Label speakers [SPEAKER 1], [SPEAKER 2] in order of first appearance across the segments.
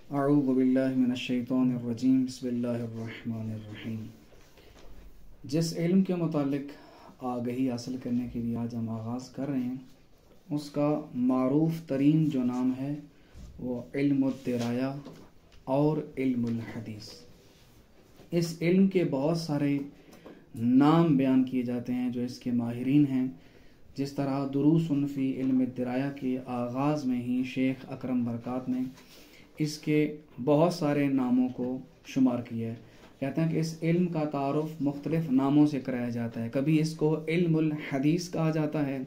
[SPEAKER 1] اعوذ باللہ من الشیطان الرجیم بسم اللہ الرحمن الرحیم۔ جس علم کے متعلق آگہی حاصل کرنے کے لیے آج ہم آغاز کر رہے ہیں اس کا معروف ترین جو نام ہے وہ علم الدرایا اور علم الحدیث۔ اس علم کے بہت سارے نام بیان کیے جاتے ہیں جو اس کے ماہرین ہیں، جس طرح دروس فی علم الدرایا کے آغاز میں ہی شیخ اکرم برکات نے اس کے بہت سارے ناموں کو شمار کیا ہے۔ کہتے ہیں کہ اس علم کا تعارف مختلف ناموں سے کرایا جاتا ہے۔ کبھی اس کو علم الحدیث کہا جاتا ہے،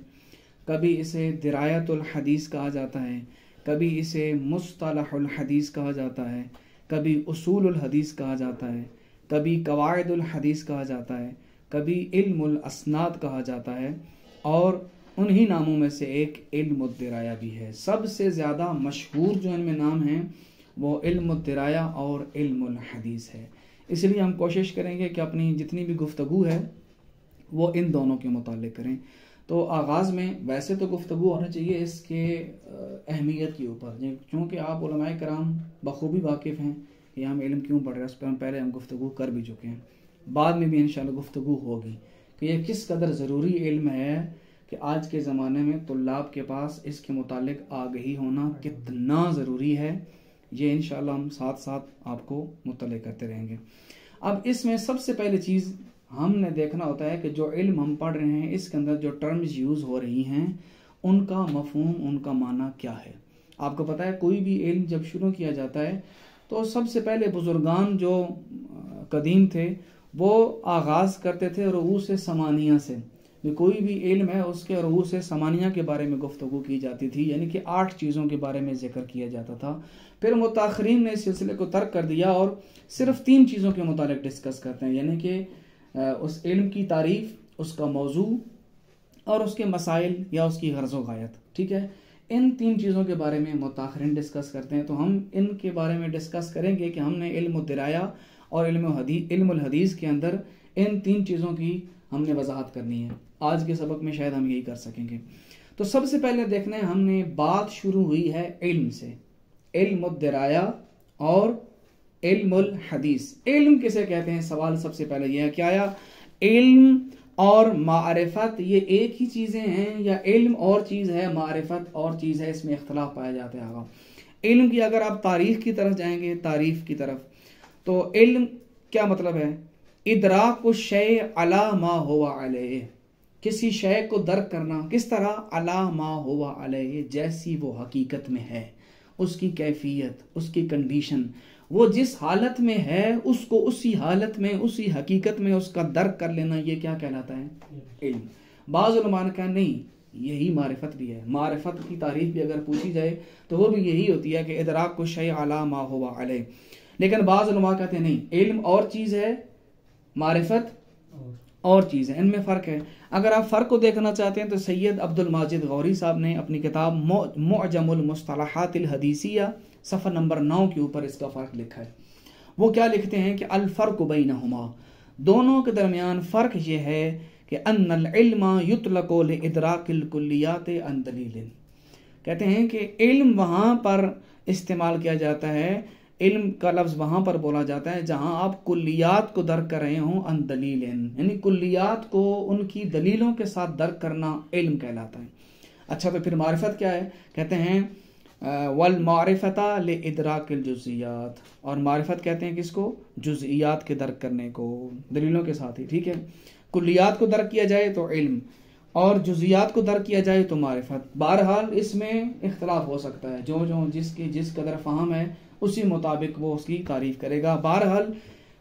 [SPEAKER 1] کبھی اسے درایت الحدیث کہا جاتا ہے، کبھی اسے مصطلح الحدیث کہا جاتا ہے، کبھی اصول الحدیث کہا جاتا ہے، کبھی قواعد الحدیث کہا جاتا ہے، کبھی علم الاسناد کہا جاتا ہے، اور انہی ناموں میں سے ایک علم الدرایا بھی ہے۔ سب سے زیادہ مشہور جو ان میں نام ہیں وہ علم الدرایا اور علم الحدیث ہے۔ اس لیے ہم کوشش کریں گے کہ اپنی جتنی بھی گفتگو ہے وہ ان دونوں کے متعلق کریں۔ تو آغاز میں ویسے تو گفتگو ہونا چاہیے اس کے اہمیت کے اوپر، چونکہ آپ علماء کرام بخوبی واقف ہیں کہ ہم علم کیوں پڑھ رہے ہیں، اس پر پہلے ہم گفتگو کر بھی چکے ہیں، بعد میں بھی انشاءاللہ گفتگو ہوگی کہ یہ کس قدر ضروری علم ہے کہ آج کے زمانے میں طلاب کے پاس اس کے متعلق آگہی ہونا کتنا ضروری ہے۔ یہ انشاءاللہ ہم ساتھ ساتھ آپ کو مطلع کرتے رہیں گے۔ اب اس میں سب سے پہلے چیز ہم نے دیکھنا ہوتا ہے کہ جو علم ہم پڑھ رہے ہیں اس کے اندر جو ٹرمز یوز ہو رہی ہیں ان کا مفہوم، ان کا معنی کیا ہے۔ آپ کو پتہ ہے کوئی بھی علم جب شروع کیا جاتا ہے تو سب سے پہلے بزرگان جو قدیم تھے وہ آغاز کرتے تھے رؤوس ثمانیہ سے۔ کوئی بھی علم ہے اس کے رؤوس ثمانیہ کے بارے میں گفتگو کی جاتی تھی، یعنی کہ 8 چیزوں کے بارے میں ذکر کیا جاتا تھا۔ پھر متاخرین نے اس سلسلے کو ترک کر دیا اور صرف 3 چیزوں کے متعلق ڈسکس کرتے ہیں، یعنی کہ اس علم کی تعریف، اس کا موضوع اور اس کے مسائل یا اس کی غرض و غایت۔ ٹھیک ہے، ان 3 چیزوں کے بارے میں متاخرین ڈسکس کرتے ہیں۔ تو ہم ان کے بارے میں ڈسکس کریں گے کہ ہم نے علم الدرایا اور علم الحدیث کے اندر ان 3 چیزوں کی ہم نے وضاحت کرنی ہے۔ آج کے سبق میں شاید ہم یہی کر سکیں گے۔ تو سب سے پہلے دیکھنا ہے، ہم نے بات شروع ہوئی ہے علم سے، علم الدرایا اور علم الحدیث۔ علم کسے کہتے ہیں؟ سوال سب سے پہلے یہ ہے کہ آیا علم اور معرفت یہ ایک ہی چیزیں ہیں یا علم اور چیز ہے، معرفت اور چیز ہے؟ اس میں اختلاف پایا جاتا ہے۔ علم کی اگر آپ تاریخ کی طرف جائیں گے، تعریف کی طرف، تو علم کیا مطلب ہے؟ ادراک الشیء علی ما هو علیہ، کسی شے کو درک کرنا کس طرح؟ علی ما هو علیہ، جیسی وہ حقیقت میں ہے، اس کی کیفیت، اس کی کنڈیشن، وہ جس حالت میں ہے اس کو اسی حالت میں، اسی حقیقت میں اس کا درک کر لینا، یہ کیا کہلاتا ہے؟ علم۔ بعض علماء نے کہا نہیں، یہی معرفت بھی ہے۔ معرفت کی تعریف بھی اگر پوچھی جائے تو وہ بھی یہی ہوتی ہے کہ ادراک الشیء علی ما هو علیہ، لیکن بعض علماء کہتے ہیں نہیں، علم اور چیز ہے، معرفت اور چیز ہے، ان میں فرق ہے۔ اگر آپ فرق کو دیکھنا چاہتے ہیں تو سید عبد الماجد غوری صاحب نے اپنی کتاب معجم المصطلحات الحدیثیہ صفحہ نمبر 9 کے اوپر اس کا فرق لکھا ہے۔ وہ کیا لکھتے ہیں کہ الفرق بینہما، دونوں کے درمیان فرق یہ ہے کہ ان العلم یطلق لادراک الکلیات عن دلیل، کہتے ہیں کہ علم وہاں پر استعمال کیا جاتا ہے، علم کا لفظ وہاں پر بولا جاتا ہے جہاں آپ کلیات کو درک کر رہے ہوں، ان دلیل، یعنی کلیات کو ان کی دلیلوں کے ساتھ درک کرنا علم کہلاتا ہے۔ اچھا، تو پھر معرفت کیا ہے؟ کہتے ہیں والمعرفۃ لادراک الجزئیات، اور معرفت کہتے ہیں کس کو؟ جزئیات کے درک کرنے کو دلیلوں کے ساتھ ہی۔ ٹھیک ہے، کلیات کو درک کیا جائے تو علم اور جزئیات کو درک کیا جائے تو معرفت۔ بہرحال اس میں اختلاف ہو سکتا ہے، جو جس قدر فہم ہے اسی مطابق وہ اس کی تعریف کرے گا۔ بہرحال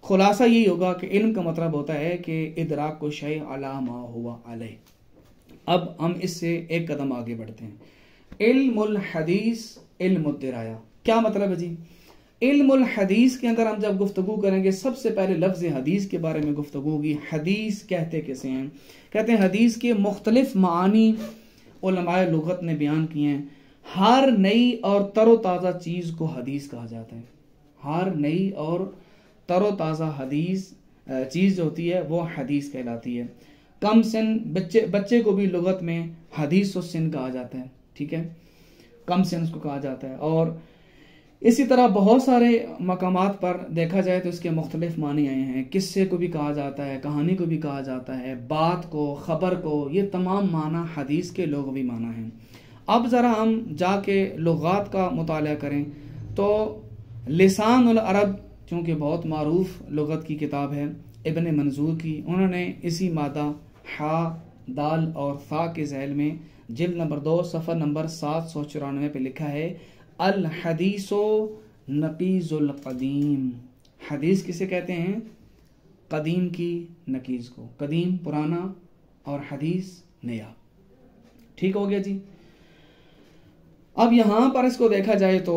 [SPEAKER 1] خلاصہ یہی ہوگا کہ علم کا مطلب ہوتا ہے کہ ادراک الشیء علی ما هو علیہ۔ اب ہم اس سے ایک قدم آگے بڑھتے ہیں۔ علم الحدیث، علم الدرایا، کیا مطلب ہے جی؟ علم الحدیث کے اندر ہم جب گفتگو کریں گے سب سے پہلے لفظ حدیث کے بارے میں گفتگو ہوگی۔ حدیث کہتے کسے ہیں؟ کہتے ہیں حدیث کے مختلف معانی علماء لغت نے بیان کیے ہیں۔ ہر نئی اور تر و تازہ چیز کو حدیث کہا جاتا ہے۔ ہر نئی اور تر و تازہ حدیث چیز جو ہوتی ہے وہ حدیث کہلاتی ہے۔ کم سن بچے کو بھی لغت میں حدیث و سن کہا جاتا ہے۔ ٹھیک ہے، کم سن اس کو کہا جاتا ہے۔ اور اسی طرح بہت سارے مقامات پر دیکھا جائے تو اس کے مختلف معنی آئے ہیں. قصے کو بھی کہا جاتا ہے، کہانی کو بھی کہا جاتا ہے، بات کو، خبر کو، یہ تمام معنی حدیث کے لغوی معنی ہیں. اب ذرا ہم جا کے لغات کا مطالعہ کریں تو لسان العرب چونکہ بہت معروف لغت کی کتاب ہے ابن منظور کی، انہوں نے اسی مادہ ح، دال اور ثا کے ذیل میں جلد نمبر 2 صفحہ نمبر 794 پہ لکھا ہے الحدیث نقیض القدیم. حدیث کسے کہتے ہیں؟ قدیم کی نقیض کو. قدیم پرانا اور حدیث نیا. ٹھیک ہو گیا جی. اب یہاں پر اس کو دیکھا جائے تو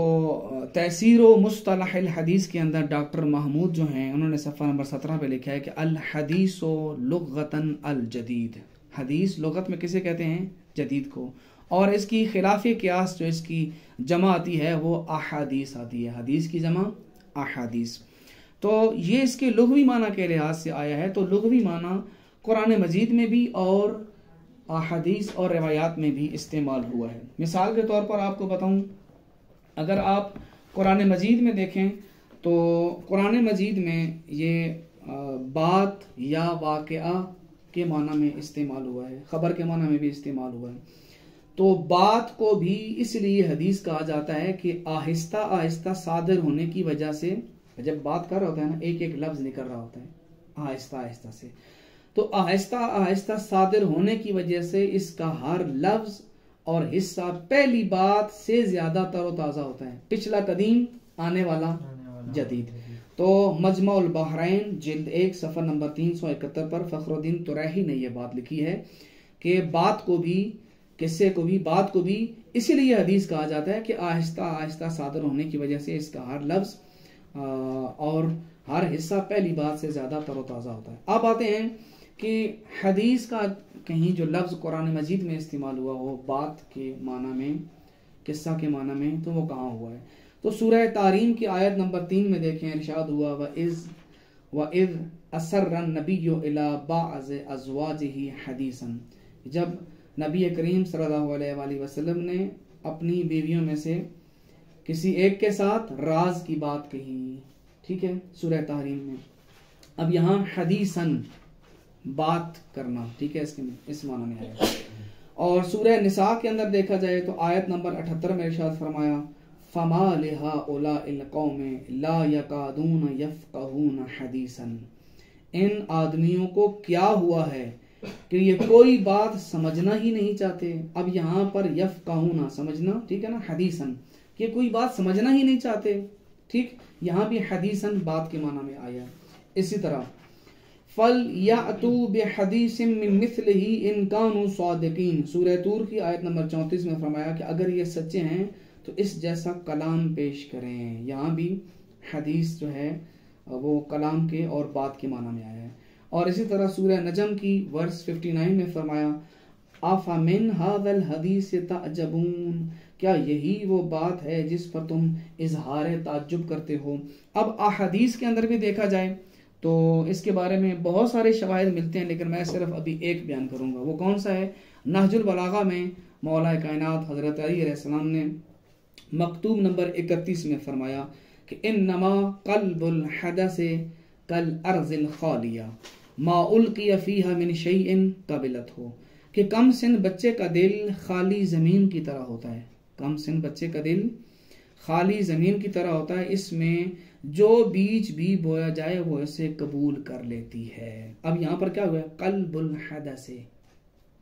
[SPEAKER 1] تیسیر و مصطلح الحدیث کے اندر ڈاکٹر محمود جو ہیں انہوں نے صفحہ نمبر 17 پہ لکھا ہے کہ الحدیث لغتاً الجدید. حدیث لغت میں کسے کہتے ہیں؟ جدید کو. اور اس کی خلاف قیاس جو اس کی جمع آتی ہے وہ احادیث آتی ہے. حدیث کی جمع احادیث. تو یہ اس کے لغوی معنی کے لحاظ سے آیا ہے. تو لغوی معنی قرآن مجید میں بھی اور احادیث اور روایات میں بھی استعمال ہوا ہے. مثال کے طور پر آپ کو بتاؤں، اگر آپ قرآن مجید میں دیکھیں تو قرآن مجید میں یہ بات یا واقعہ کے معنی میں استعمال ہوا ہے، خبر کے معنی میں بھی استعمال ہوا ہے. تو بات کو بھی اس لیے حدیث کہا جاتا ہے کہ آہستہ آہستہ صادر ہونے کی وجہ سے، جب بات کر رہا ہوتا ہے نا ایک ایک لفظ نکل رہا ہوتا ہے آہستہ آہستہ سے، تو آہستہ آہستہ صادر ہونے کی وجہ سے اس کا ہر لفظ اور حصہ پہلی بات سے زیادہ تر و تازہ ہوتا ہے. پچھلا قدیم، آنے والا جدید. تو مجمع البحرین جلد 1 صفحہ نمبر 371 پر فخر الدین تریحی نے یہ بات لکھی ہے کہ بات کو بھی، قصے کو بھی، بات کو بھی اسی لیے حدیث کہا جاتا ہے کہ آہستہ آہستہ صادر ہونے کی وجہ سے اس کا ہر لفظ اور ہر حصہ پہلی بات سے زیادہ تر و تازہ ہوتا ہے. اب آتے ہیں کہ حدیث کا کہیں جو لفظ قرآن مجید میں استعمال ہوا وہ بات کے معنی میں، قصہ کے معنی میں، تو وہ کہاں ہوا ہے؟ تو سورہ تحریم کی آیت نمبر 3 میں دیکھیں ارشاد ہوا وَإِذْ أَسَرَّ النَّبِيُّ إِلَىٰ بَعْضِ أَزْوَاجِهِ حَدِيثًا. جب نبی کریم صلی اللہ علیہ وآلہ وسلم نے اپنی بیویوں میں سے کسی ایک کے ساتھ راز کی بات کہی. ٹھیک ہے، سورہ تحریم میں. اب یہاں حدیثاً بات کرنا، ٹھیک ہے، اس معنی میں آیا. اور سورہ نساء کے اندر دیکھا جائے تو آیت نمبر 78 میں ارشاد فرمایا فَمَا لِهَٰؤُلَاءِ الْقَوْمِ لَا يَكَادُونَ يَفْقَهُونَ حَدِيثًا. ان آدمیوں کو کیا ہوا ہے کہ یہ کوئی بات سمجھنا ہی نہیں چاہتے. اب یہاں پر یفقہون سمجھنا، ٹھیک ہے نا، حدیثاً کہ کوئی بات سمجھنا ہی نہیں چاہتے. ٹھیک، یہاں بھی حدیثاً بات کے معنی میں آیا. اسی طرح فَلْيَأْتُوا بِحَدِيثٍ مِّن مِّثْلِهِ إِن كَانُوا صَادِقِينَ. سورہ طور کی آیت نمبر 34 میں فرمایا کہ اگر یہ سچے ہیں تو اس جیسا کلام پیش کریں. یہاں بھی حدیث جو ہے وہ کلام کے اور بات کے معنی میں آیا ہے. اور اسی طرح سورہ نجم کی ورس 59 میں فرمایا أَفَمِنْ هَذَا الْحَدِيثِ تَعْجَبُونَ. کیا یہی وہ بات ہے جس پر تم اظہار تعجب کرتے ہو؟ اب احادیث کے اندر بھی دیکھا جائے تو اس کے بارے میں بہت سارے شواہد ملتے ہیں، لیکن میں صرف ابھی ایک بیان کروں گا. وہ کون سا ہے؟ نہج البلاغہ میں مولا کائنات حضرت علی علیہ السلام نے مکتوب نمبر 31 میں فرمایا کہ انما قلب الحدث کالارض الخالیہ ما القی فیہا من شیء قبلت ہو. کہ کم سن بچے کا دل خالی زمین کی طرح ہوتا ہے. کم سن بچے کا دل خالی زمین کی طرح ہوتا ہے، اس میں جو بیج بھی بویا جائے وہ اسے قبول کر لیتی ہے. اب یہاں پر کیا ہوا ہے؟ قلب الحدث،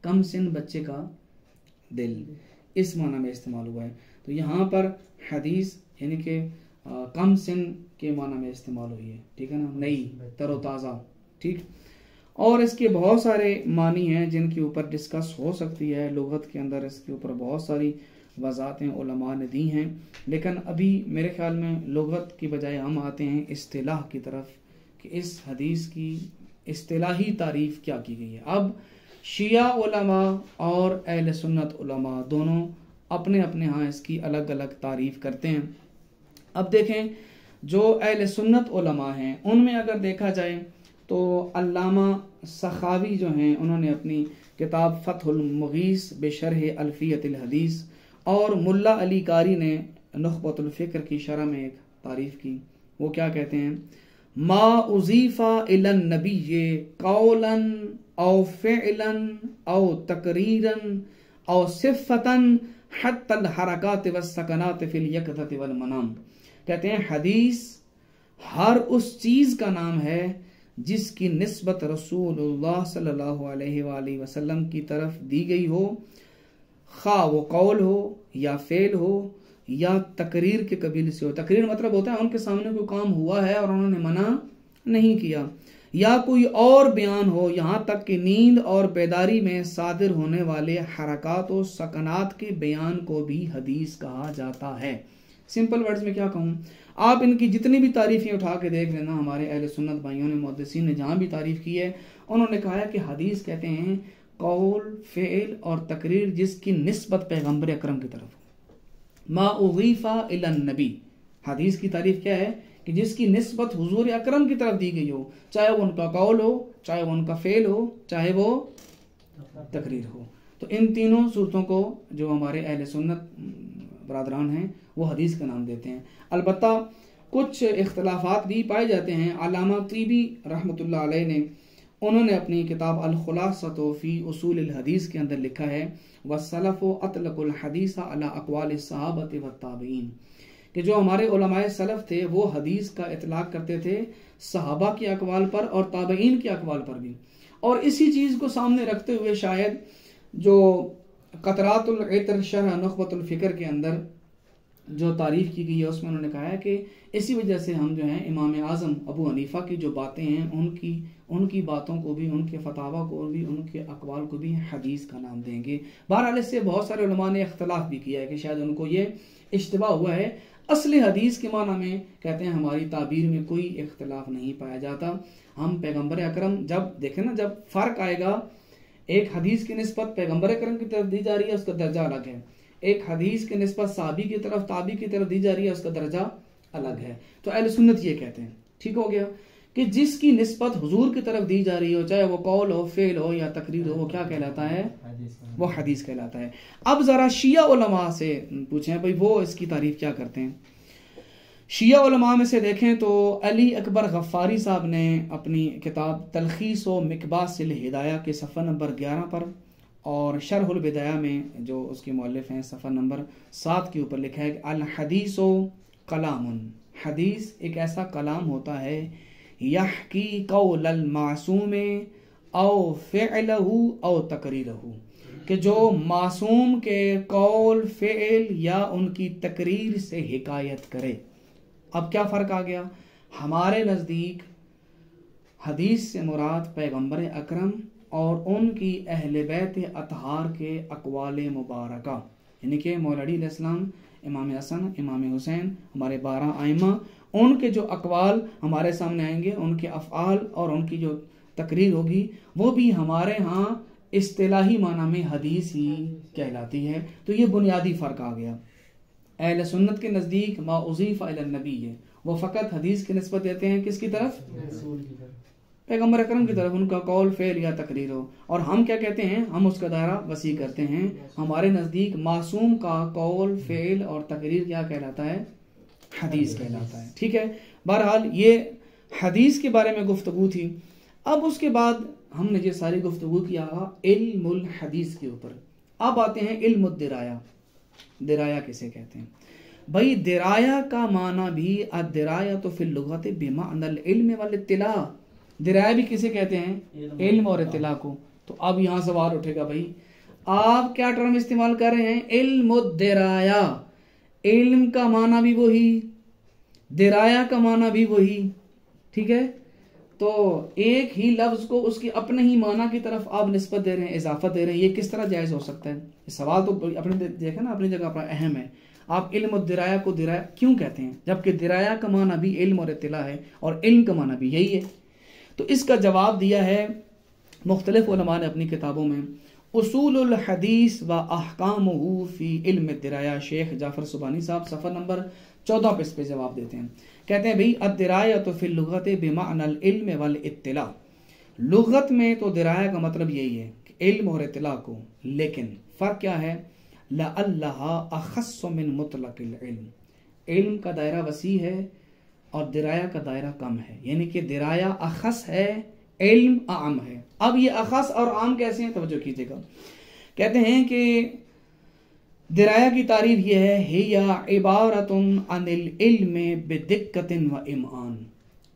[SPEAKER 1] کم سن بچے کا دل، اس معنی میں استعمال ہوا ہے. تو یہاں پر حدیث یعنی کہ کم سن کے معنی میں استعمال ہوئی ہے. ٹھیک ہے نا، نئی، تر و تازہ. ٹھیک، اور اس کے بہت سارے معنی ہیں جن کے اوپر ڈسکس ہو سکتی ہے. لغت کے اندر اس کے اوپر بہت ساری وضاحتیں علماء نے دی ہیں، لیکن ابھی میرے خیال میں لغت کی بجائے ہم آتے ہیں اصطلاح کی طرف کہ اس حدیث کی اصطلاحی تعریف کیا کی گئی ہے. اب شیعہ علماء اور اہل سنت علماء دونوں اپنے اپنے ہاں اس کی الگ الگ تعریف کرتے ہیں. اب دیکھیں جو اہل سنت علماء ہیں ان میں اگر دیکھا جائے تو علامہ سخاوی جو ہیں انہوں نے اپنی کتاب فتح المغیث بشرح الفیۃ الحدیث اور ملا علی قاری نے نخبۃ الفکر کی شرح میں ایک تعریف کی، وہ کیا کہتے ہیں؟ ما اضیف الی النبی قولا او فعلا او تقریرا او صفتا حتی الحرکات والسکنات فی الیقظۃ والمنام. کہتے ہیں حدیث ہر اس چیز کا نام ہے جس کی نسبت رسول اللہ صلی اللہ علیہ وآلہ وسلم کی طرف دی گئی ہو، خواہ وہ قول ہو یا فعل ہو یا تقریر کے قبیل سے ہو. تقریر مطلب ہوتا ہے ان کے سامنے کوئی کام ہوا ہے اور انہوں نے منع نہیں کیا، یا کوئی اور بیان ہو، یہاں تک کہ نیند اور بیداری میں صادر ہونے والے حرکات و سکنات کے بیان کو بھی حدیث کہا جاتا ہے. سمپل ورڈز میں کیا کہوں، آپ ان کی جتنی بھی تعریفیں اٹھا کے دیکھ لینا، ہمارے اہل سنت بھائیوں نے، محدثین نے جہاں بھی تعریف کی ہے، انہوں نے کہا ہے کہ حدیث کہتے ہیں قول، فعل اور تقریر جس کی نسبت پیغمبر اکرم کی طرف ہو. ما اضیف الی النبی، حدیث کی تعریف کیا ہے کہ جس کی نسبت حضور اکرم کی طرف دی گئی ہو، چاہے وہ ان کا قول ہو، چاہے وہ ان کا فعل ہو، چاہے وہ تقریر ہو. تو ان تینوں صورتوں کو جو ہمارے اہل سنت برادران ہیں وہ حدیث کا نام دیتے ہیں. البتہ کچھ اختلافات بھی پائے جاتے ہیں. علامہ طیبی رحمۃ اللہ علیہ نے، انہوں نے اپنی کتاب الخلاصۃ فی اصول الحدیث کے اندر لکھا ہے وَالسَّلَفُ أَطْلَقُوا الْحَدِيثَ عَلَىٰ أَقْوَالِ الصَّحَابَةِ وَالتَّابِعِينَ، کہ جو ہمارے علماء سلف تھے وہ حدیث کا اطلاق کرتے تھے صحابہ کے اقوال پر اور تابعین کے اقوال پر بھی. اور اسی چیز کو سامنے رکھتے ہوئے شاید جو قطرات العطر شرح نخبۃ الفکر کے اندر جو تعریف کی گئی ہے اس میں انہوں نے کہا ہے کہ اسی وجہ سے ہم جو ہیں امام اعظم ابو حنیفہ کی جو باتیں ہیں ان کی باتوں کو بھی، ان کے فتاویٰ کو بھی، ان کے اقوال کو بھی حدیث کا نام دیں گے. بہرحال اس سے بہت سارے علماء نے اختلاف بھی کیا ہے کہ شاید ان کو یہ اشتباہ ہوا ہے. اصل حدیث کے معنی میں کہتے ہیں ہماری تعبیر میں کوئی اختلاف نہیں پایا جاتا. ہم پیغمبر اکرم جب دیکھیں نا، جب فرق آئے گا، ایک حدیث کی نسبت پیغمبر اکرم کی طرف دی جا رہی ہے، اس کا درجہ الگ ہے. ایک حدیث کی نسبت صحابی کی طرف، تابعی کی طرف دی جا رہی ہے، اس کا درجہ الگ ہے. تو اہل سنت یہ کہتے ہیں، ٹھیک ہو گیا، کہ جس کی نسبت حضور کی طرف دی جا رہی ہو، چاہے وہ قول ہو، فعل ہو یا تقریر ہو، وہ کیا کہلاتا ہے؟ وہ حدیث کہلاتا ہے. اب ذرا شیعہ علماء سے پوچھیں بھئی وہ اس کی تعریف کیا کرتے ہیں. شیعہ علماء میں سے دیکھیں تو علی اکبر غفاری صاحب نے اپنی کتاب تلخیص و مقباس الہدایہ کے صفحہ نمبر 11 پر اور شرح البدایہ میں جو اس کے مؤلف ہیں صفحہ نمبر 7 کے اوپر لکھا ہے کہ الحدیث و کلام، حدیث ایک ایسا کلام ہوتا ہے یحکی قول المعصوم او فعلہ او تقریرہ، کہ جو معصوم کے قول، فعل یا ان کی تقریر سے حکایت کرے. اب کیا فرق آ گیا؟ ہمارے نزدیک حدیث سے مراد پیغمبر اکرم اور ان کی اہل بیت اطہار کے اقوال مبارکہ، یعنی کہ مولا علی علیہ السلام، امام حسن، امام حسین، ہمارے 12 ائمہ، ان کے جو اقوال ہمارے سامنے آئیں گے، ان کے افعال اور ان کی جو تقریر ہوگی وہ بھی ہمارے ہاں اصطلاحی معنی میں حدیث ہی کہلاتی ہے. تو یہ بنیادی فرق آ گیا. اہل سنت کے نزدیک ما اضیف الی النبی ہے، وہ فقط حدیث کی نسبت دیتے ہیں کس کی طرف؟ پیغمبر اکرم کی طرف، ان کا قول، فعل یا تقریر ہو. اور ہم کیا کہتے ہیں؟ ہم اس کا دائرہ وسیع کرتے ہیں. ہمارے نزدیک معصوم کا قول، فعل اور تقریر کیا کہلاتا ہے؟ حدیث کہلاتا ہے. ٹھیک ہے، بہرحال یہ حدیث کے بارے میں گفتگو تھی. اب اس کے بعد ہم نے یہ ساری گفتگو کیا علم الحدیث کے اوپر. اب آتے ہیں علم الدرایہ. درایا کسے کہتے ہیں؟ بھائی درایا کا معنی بھی الدرایۃ فی اللغۃ بمعنی العلم والاطلاع. درایا بھی کسے کہتے ہیں؟ علم اور اطلاع کو. تو اب یہاں سوال اٹھے گا، بھائی آپ کیا ٹرم استعمال کر رہے ہیں؟ علم الدرایا. علم کا معنی بھی وہی، درایا کا معنی بھی وہی. ٹھیک ہے، تو ایک ہی لفظ کو اس کے اپنے ہی معنی کی طرف آپ نسبت دے رہے ہیں، اضافت دے رہے ہیں. یہ کس طرح جائز ہو سکتا ہے؟ سوال تو اپنے دیکھیں نا، اپنی جگہ پر اہم ہے. آپ علم الدرایا کو درایا کیوں کہتے ہیں جبکہ درایا کا معنی بھی علم اور اطلاع ہے اور علم کا معنی بھی یہی ہے؟ تو اس کا جواب دیا ہے مختلف علماء نے اپنی کتابوں میں. اصول الحدیث و احکامہ فی علم الدرایا، شیخ جعفر سبحانی صاحب صفحہ نمبر 14 پہ اس پہ جواب دیتے ہیں. کہتے ہیں بھئی الدرایۃ فی اللغۃ بمعنی العلم والاطلاع. لغت میں تو درایا کا مطلب یہی ہے کہ علم اور اطلاع کو، لیکن فرق کیا ہے؟ لعلھا اخص من مطلق العلم. علم کا دائرہ وسیع ہے اور درایا کا دائرہ کم ہے، یعنی کہ درایا اخص ہے، علم عام ہے۔ اب یہ اخص اور عام کیسے ہیں، توجہ کیجیے گا۔ کہتے ہیں کہ درایا کی تعریف یہ ہے، ہی عبارت عن العلم بدقت و امعان،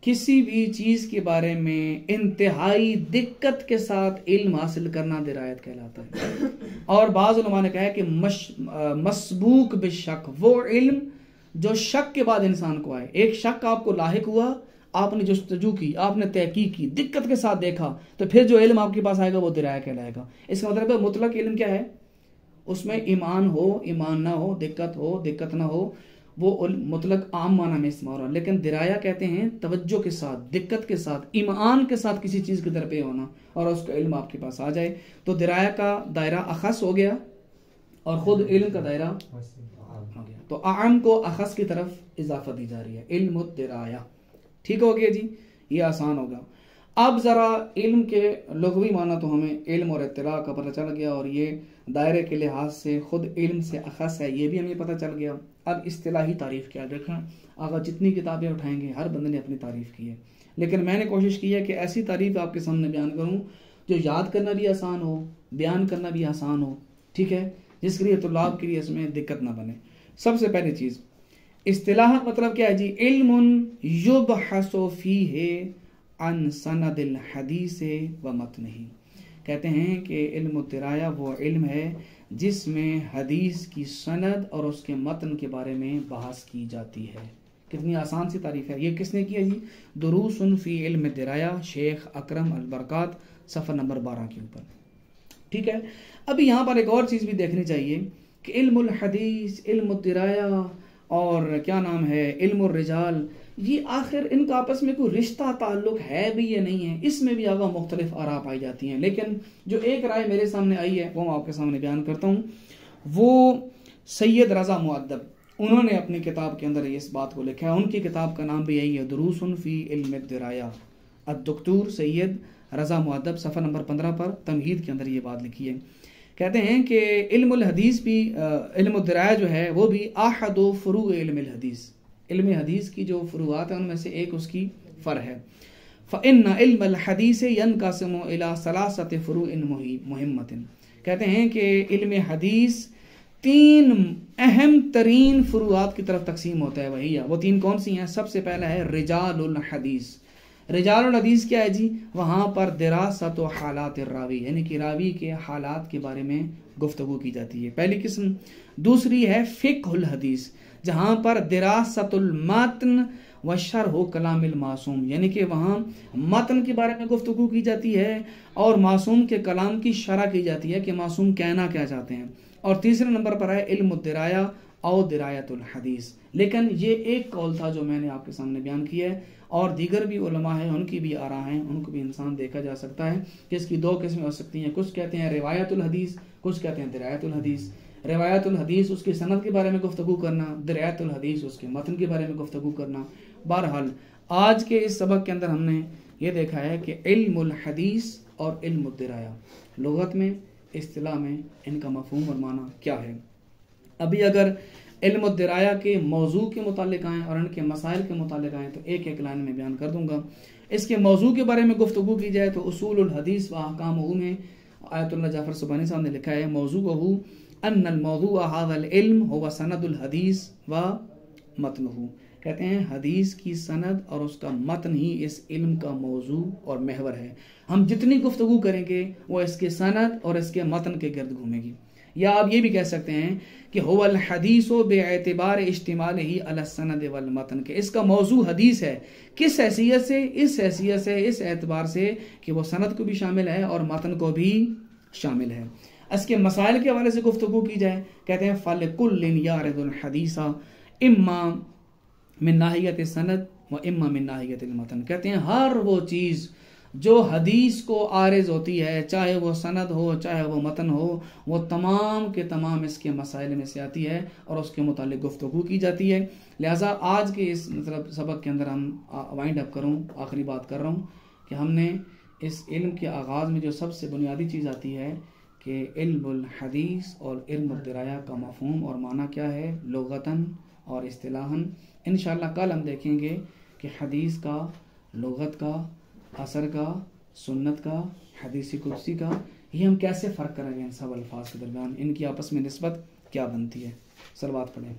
[SPEAKER 1] کسی بھی چیز کے بارے میں انتہائی دقت کے ساتھ علم حاصل کرنا درایت کہلاتا ہے۔ اور بعض علماء نے کہا ہے کہ مسبوق بالشک، وہ علم جو شک کے بعد انسان کو آئے۔ ایک شک آپ کو لاحق ہوا، آپ نے جستجو کی، آپ نے تحقیق کی، دقت کے ساتھ دیکھا، تو پھر جو علم آپ کے پاس آئے گا وہ درایا کہلائے گا۔ اس کا مطلب ہے مطلق علم کیا ہے، اس میں ایمان ہو، ایمان نہ ہو، دقت نہ ہو، وہ مطلق عام معنی میں استعمال ہو رہا ہے۔ لیکن درایا کہتے ہیں توجہ کے ساتھ، دقت کے ساتھ، ایمان کے ساتھ کسی چیز کی طرف پہ ہونا اور اس کا علم آپ کے پاس آ جائے، تو درایا کا دائرہ اخص ہو گیا اور خود علم کا دائرہ ہو گیا، تو عام کو اخص کی طرف اضافہ دی جا رہی ہے، علم الدرایا۔ ٹھیک ہو گیا جی، یہ آسان ہوگا۔ اب ذرا علم کے لغوی معنی تو ہمیں علم اور اطلاع کا پتہ چل گیا، اور یہ دائرے کے لحاظ سے خود علم سے اخص ہے، یہ بھی ہمیں پتہ چل گیا۔ اب اصطلاحی تعریف کیا، دیکھیں آگا جتنی کتابیں اٹھائیں گے ہر بندے نے اپنی تعریف کی ہے، لیکن میں نے کوشش کی ہے کہ ایسی تعریف آپ کے سامنے بیان کروں جو یاد کرنا بھی آسان ہو، بیان کرنا بھی آسان ہو، ٹھیک ہے، جس کے لیے طلاب کے لیے اس میں دقت نہ بنے۔ سب سے پہلی چیز اصطلاح مطلب کیا ہے جی، علم یبحث فیہ عن سند الحدیث و متنہ، کہتے ہیں کہ علم الدرایا وہ علم ہے جس میں حدیث کی سند اور اس کے متن کے بارے میں بحث کی جاتی ہے۔ کتنی آسان سی تعریف ہے، یہ کس نے کیا جی، دروس فی علم الدرایا، شیخ اکرم البرکات، صفحہ نمبر 12 کے اوپر، ٹھیک ہے۔ ابھی یہاں پر ایک اور چیز بھی دیکھنی چاہیے کہ علم الحدیث، علم الدرایا اور کیا نام ہے علم الرجال، یہ آخر ان کا آپس میں کوئی رشتہ تعلق ہے بھی یا نہیں ہے، اس میں بھی آگا مختلف آراء پائی جاتی ہیں، لیکن جو ایک رائے میرے سامنے آئی ہے وہ میں آپ کے سامنے بیان کرتا ہوں۔ وہ سید رضا مؤدب، انہوں نے اپنی کتاب کے اندر اس بات کو لکھا ہے، ان کی کتاب کا نام بھی یہی ہے، دروس فی علم الدرایا، الدکتور سید رضا مؤدب، صفحہ نمبر 15 پر تمہید کے اندر یہ بات لکھی ہے۔ کہتے ہیں کہ علم الحدیث بھی، علم الدرایا جو ہے وہ بھی احد فروع علم الحدیث، علم حدیث کی جو فروعات ہیں ان میں سے ایک اس کی فرع ہے۔ فإن علم الحدیث ينقسم إلى ثلاثة فروع مهمة، کہتے ہیں کہ علم حدیث 3 اہم ترین فروعات کی طرف تقسیم ہوتا ہے، وہی ہے وہ 3 کون سی ہیں؟ سب سے پہلا ہے رجال الحدیث۔ رجال الحدیث کیا ہے جی؟ وہاں پر دراست و حالات الراوی، یعنی کہ راوی کے حالات کے بارے میں گفتگو کی جاتی ہے، پہلی قسم۔ دوسری ہے فقہ الحدیث، جہاں پر دراست المتن و شرح کلام المعصوم، یعنی کہ وہاں متن کے بارے میں گفتگو کی جاتی ہے اور معصوم کے کلام کی شرح کی جاتی ہے کہ معصوم کہنا کیا چاہتے ہیں۔ اور تیسرے نمبر پر ہے علم الدرایا او درایت الحدیث۔ لیکن یہ ایک قول تھا جو میں نے آپ کے سامنے بیان کیا ہے، اور دیگر بھی علماء ہیں ان کی بھی آراء ہیں، ان کو بھی انسان دیکھا جا سکتا ہے کہ اس کی 2 قسمیں ہو سکتی ہیں، کچھ کہتے ہیں روایت الحدیث، کچھ کہتے ہیں درایت الحدیث۔ روایت الحدیث اس کی سند کے بارے میں گفتگو کرنا، درایت الحدیث اس کے متن کے بارے میں گفتگو کرنا۔ بہرحال آج کے اس سبق کے اندر ہم نے یہ دیکھا ہے کہ علم الحدیث اور علم الدرایا لغت میں، اصطلاح میں ان کا مفہوم اور معنی کیا ہے۔ ابھی اگر علم الدرایا کے موضوع کے متعلق آئیں اور ان کے مسائل کے متعلق آئیں تو ایک ایک لائن میں بیان کر دوں گا۔ اس کے موضوع کے بارے میں گفتگو کی جائے تو اصول الحدیث و احکامہ میں آیت اللہ جعفر سبحانی صاحب نے لکھا ہے، موضوعہ ان الموضوع هذا العلم هو سند الحدیث و متنہ، کہتے ہیں حدیث کی سند اور اس کا متن ہی اس علم کا موضوع اور محور ہے۔ ہم جتنی گفتگو کریں گے وہ اس کے سند اور اس کے متن کے گرد گھومے گی۔ یا آپ یہ بھی کہہ سکتے ہیں کہ هو الحدیث باعتبار اشتمالہ علی السند والمتن، کہ اس کا موضوع حدیث ہے، کس حیثیت سے؟ اس حیثیت سے، اس اعتبار سے کہ وہ سند کو بھی شامل ہے اور متن کو بھی شامل ہے۔ اس کے مسائل کے حوالے سے گفتگو کی جائے، کہتے ہیں فَلِكُلٍ يَعْرِضُ الْحَدِيثَ اِمَّا مِن ناحیۃ السند و اما من ناحیۃ المتن، کہتے ہیں ہر وہ چیز جو حدیث کو عارض ہوتی ہے، چاہے وہ سند ہو چاہے وہ متن ہو، وہ تمام کے تمام اس کے مسائل میں سے آتی ہے اور اس کے متعلق گفتگو کی جاتی ہے۔ لہٰذا آج کے اس سبق کے اندر ہم وائنڈ اپ کروں، آخری بات کر رہا ہوں کہ ہم نے اس علم کے آغاز میں جو سب سے بنیادی چیز آتی ہے کہ علم الحدیث اور علم الدرایا کا مفہوم اور معنی کیا ہے لغتاً اور اصطلاحاً انشاءاللہ کل ہم دیکھیں گے کہ حدیث کا، لغت کا، اثر کا، سنت کا، حدیث قدسی کا، یہ ہم کیسے فرق کریں گے ان سب الفاظ کے درمیان، ان کی آپس میں نسبت کیا بنتی ہے. صلوات پڑھیں.